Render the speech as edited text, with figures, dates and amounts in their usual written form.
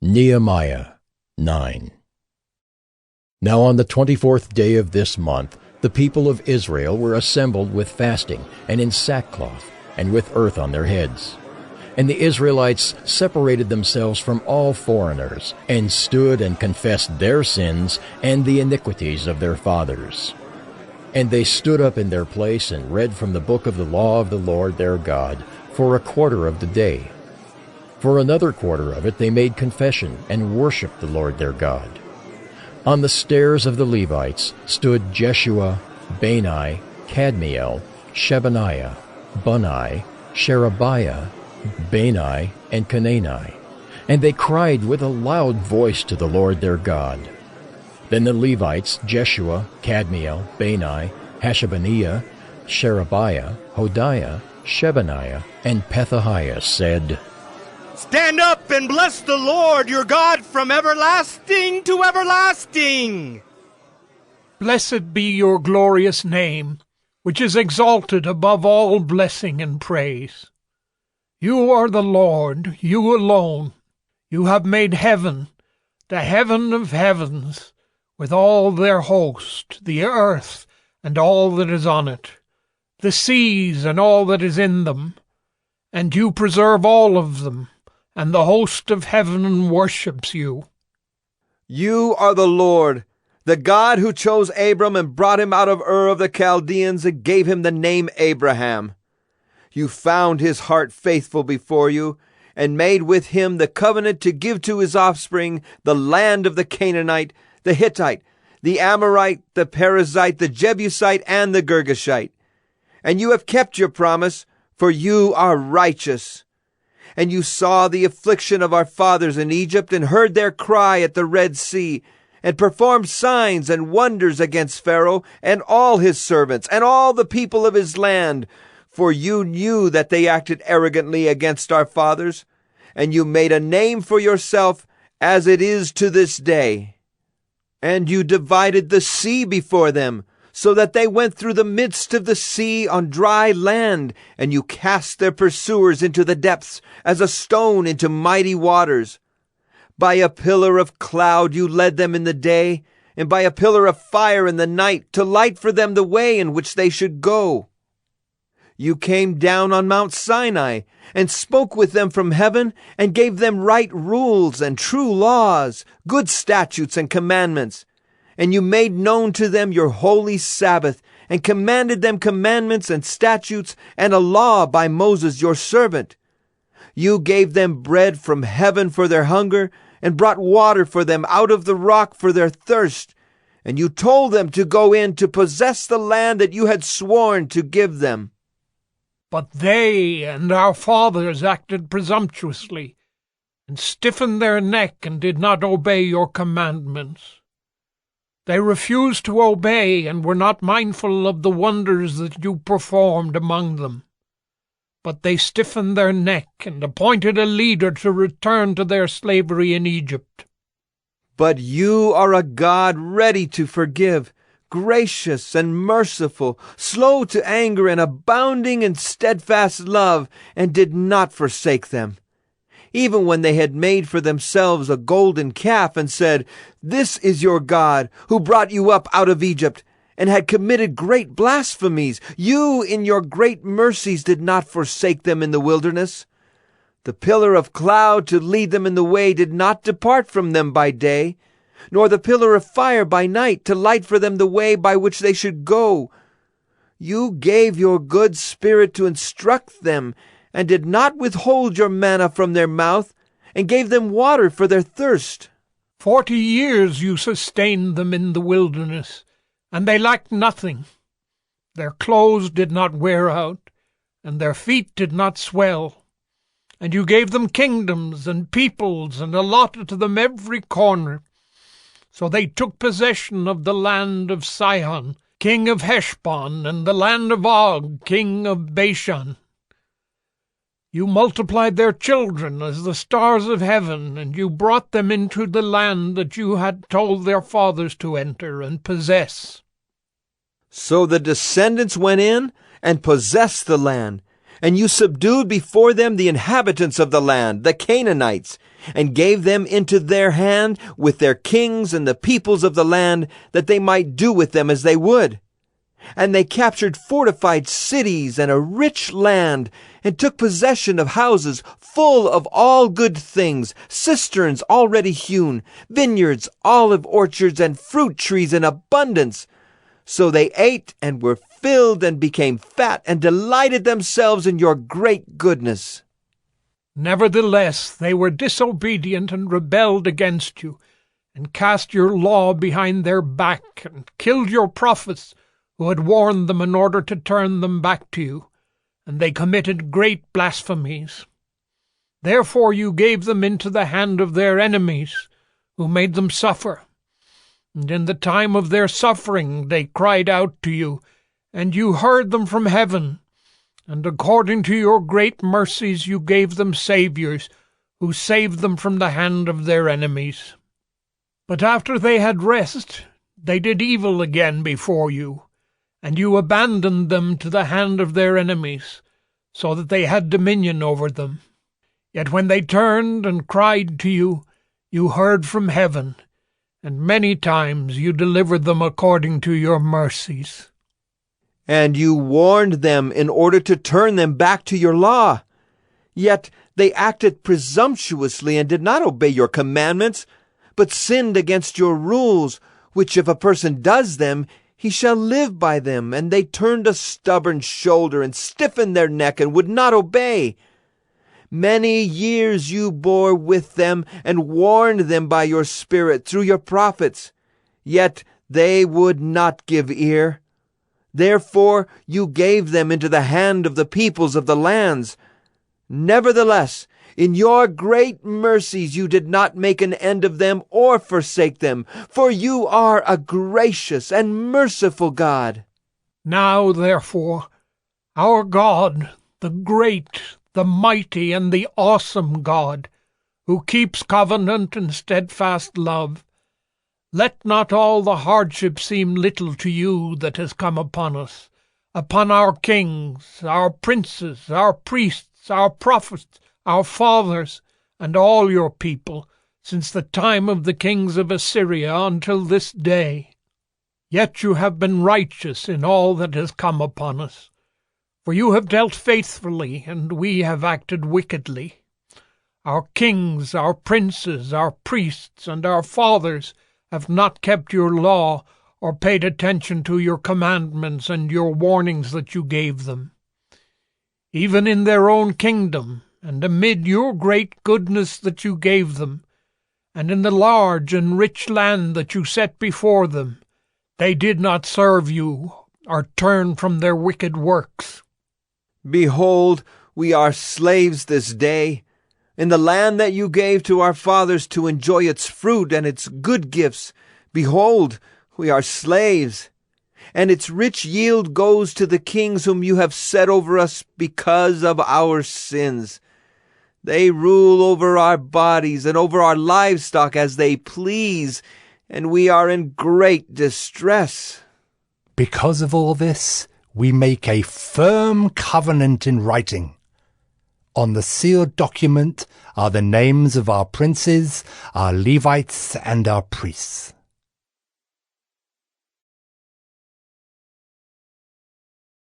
Nehemiah 9. Now on the 24th day of this month, the people of Israel were assembled with fasting, and in sackcloth, and with earth on their heads. And the Israelites separated themselves from all foreigners, and stood and confessed their sins and the iniquities of their fathers. And they stood up in their place and read from the book of the law of the Lord their God for a quarter of the day. For another quarter of it they made confession and worshipped the Lord their God. On the stairs of the Levites stood Jeshua, Bani, Kadmiel, Shebaniah, Bunni, Sherebiah, Bani, and Canani, and they cried with a loud voice to the Lord their God. Then the Levites, Jeshua, Kadmiel, Bani, Hashabaniah, Sherebiah, Hodiah, Shebaniah, and Pethahiah said, Stand up and bless the Lord your God from everlasting to everlasting. Blessed be your glorious name, which is exalted above all blessing and praise. You are the Lord, you alone. You have made heaven, the heaven of heavens, with all their host, the earth and all that is on it, the seas and all that is in them, and you preserve all of them, and the host of heaven worships you. You are the Lord, the God who chose Abram and brought him out of Ur of the Chaldeans and gave him the name Abraham. You found his heart faithful before you, and made with him the covenant to give to his offspring the land of the Canaanite, the Hittite, the Amorite, the Perizzite, the Jebusite, and the Girgashite. And you have kept your promise, for you are righteous. And you saw the affliction of our fathers in Egypt, and heard their cry at the Red Sea, and performed signs and wonders against Pharaoh and all his servants, and all the people of his land. For you knew that they acted arrogantly against our fathers, and you made a name for yourself, as it is to this day. And you divided the sea before them, so that they went through the midst of the sea on dry land, and you cast their pursuers into the depths, as a stone into mighty waters. By a pillar of cloud you led them in the day, and by a pillar of fire in the night, to light for them the way in which they should go. You came down on Mount Sinai, and spoke with them from heaven, and gave them right rules and true laws, good statutes and commandments. And you made known to them your holy Sabbath, and commanded them commandments and statutes and a law by Moses your servant. You gave them bread from heaven for their hunger, and brought water for them out of the rock for their thirst. And you told them to go in to possess the land that you had sworn to give them. But they and our fathers acted presumptuously, and stiffened their neck, and did not obey your commandments. They refused to obey, and were not mindful of the wonders that you performed among them. But they stiffened their neck, and appointed a leader to return to their slavery in Egypt. But you are a God ready to forgive, gracious and merciful, slow to anger, and abounding in steadfast love, and did not forsake them. Even when they had made for themselves a golden calf, and said, This is your God, who brought you up out of Egypt, and had committed great blasphemies, you in your great mercies did not forsake them in the wilderness. The pillar of cloud to lead them in the way did not depart from them by day, nor the pillar of fire by night to light for them the way by which they should go. You gave your good spirit to instruct them, and did not withhold your manna from their mouth, and gave them water for their thirst. 40 years you sustained them in the wilderness, and they lacked nothing. Their clothes did not wear out, and their feet did not swell. And you gave them kingdoms and peoples, and allotted to them every corner. So they took possession of the land of Sihon, king of Heshbon, and the land of Og, king of Bashan. You multiplied their children as the stars of heaven, and you brought them into the land that you had told their fathers to enter and possess. So the descendants went in and possessed the land, And you subdued before them the inhabitants of the land, the Canaanites, and gave them into their hand with their kings and the peoples of the land, that they might do with them as they would. And they captured fortified cities and a rich land, and took possession of houses full of all good things, cisterns already hewn, vineyards, olive orchards, and fruit trees in abundance. So they ate and were filled and became fat, and delighted themselves in your great goodness. Nevertheless, they were disobedient and rebelled against you, and cast your law behind their back, and killed your prophets who had warned them in order to turn them back to you, and they committed great blasphemies. Therefore you gave them into the hand of their enemies, who made them suffer. And in the time of their suffering they cried out to you, and you heard them from heaven. And according to your great mercies you gave them saviors, who saved them from the hand of their enemies. But after they had rest, they did evil again before you, and you abandoned them to the hand of their enemies, so that they had dominion over them. Yet when they turned and cried to you, you heard from heaven, and many times you delivered them according to your mercies. And you warned them in order to turn them back to your law. Yet they acted presumptuously and did not obey your commandments, but sinned against your rules, which if a person does them, he shall live by them. And they turned a stubborn shoulder and stiffened their neck and would not obey. Many years you bore with them and warned them by your Spirit through your prophets, yet they would not give ear. Therefore you gave them into the hand of the peoples of the lands. Nevertheless, in your great mercies you did not make an end of them or forsake them, for you are a gracious and merciful God. Now, therefore, our God, the great, the mighty, and the awesome God, who keeps covenant and steadfast love, let not all the hardship seem little to you that has come upon us, upon our kings, our princes, our priests, our prophets, our fathers, and all your people, since the time of the kings of Assyria until this day. Yet you have been righteous in all that has come upon us. For you have dealt faithfully, and we have acted wickedly. Our kings, our princes, our priests, and our fathers have not kept your law or paid attention to your commandments and your warnings that you gave them. Even in their own kingdom, and amid your great goodness that you gave them, and in the large and rich land that you set before them, they did not serve you or turn from their wicked works. Behold, we are slaves this day, in the land that you gave to our fathers to enjoy its fruit and its good gifts. Behold, we are slaves, and its rich yield goes to the kings whom you have set over us because of our sins. They rule over our bodies and over our livestock as they please, and we are in great distress. Because of all this, we make a firm covenant in writing. On the sealed document are the names of our princes, our Levites, and our priests.